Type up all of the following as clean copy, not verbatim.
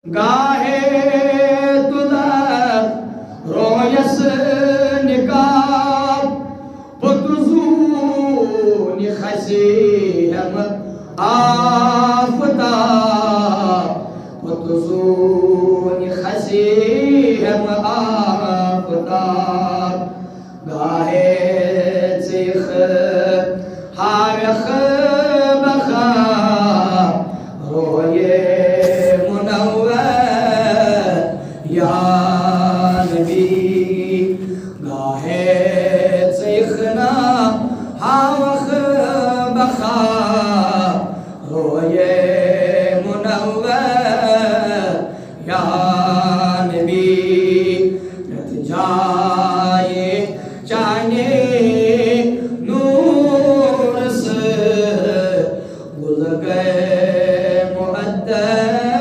गाहे तुला रोयस निकाब पुतुजून खसीम आफताब पुतुजून खसीम आफताब गाहे चिख हारख बखा रोये या नबी गाहे चिखना हावख बखा रोये मुनव्वर या नबी रत जाए चाने नूर से गुल गए मुअद्दर या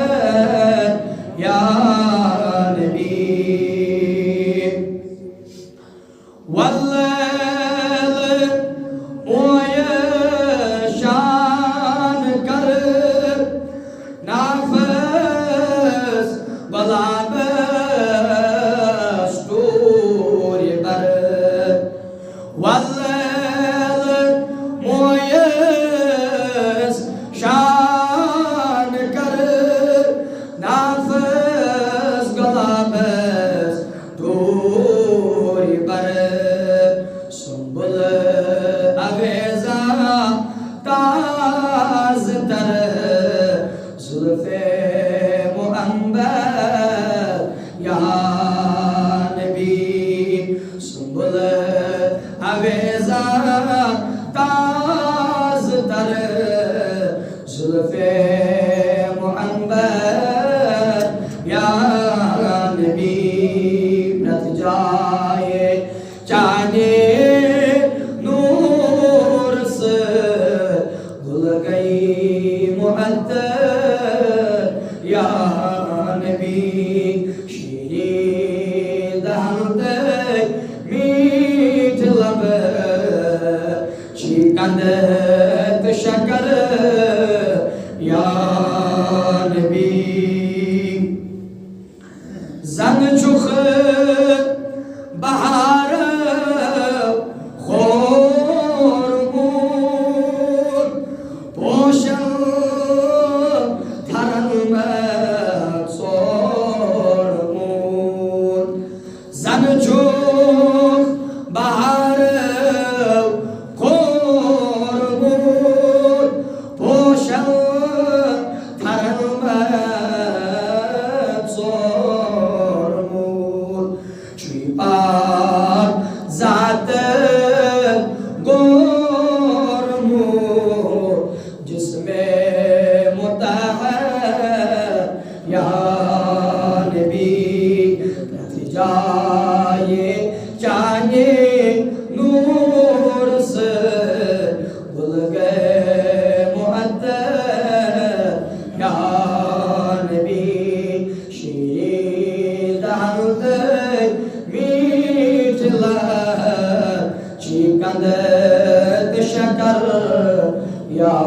शकर या नबी जंग चुख बहार खोर मूर पोषण धर्म सोर मूर जंग चुख बहार शकर या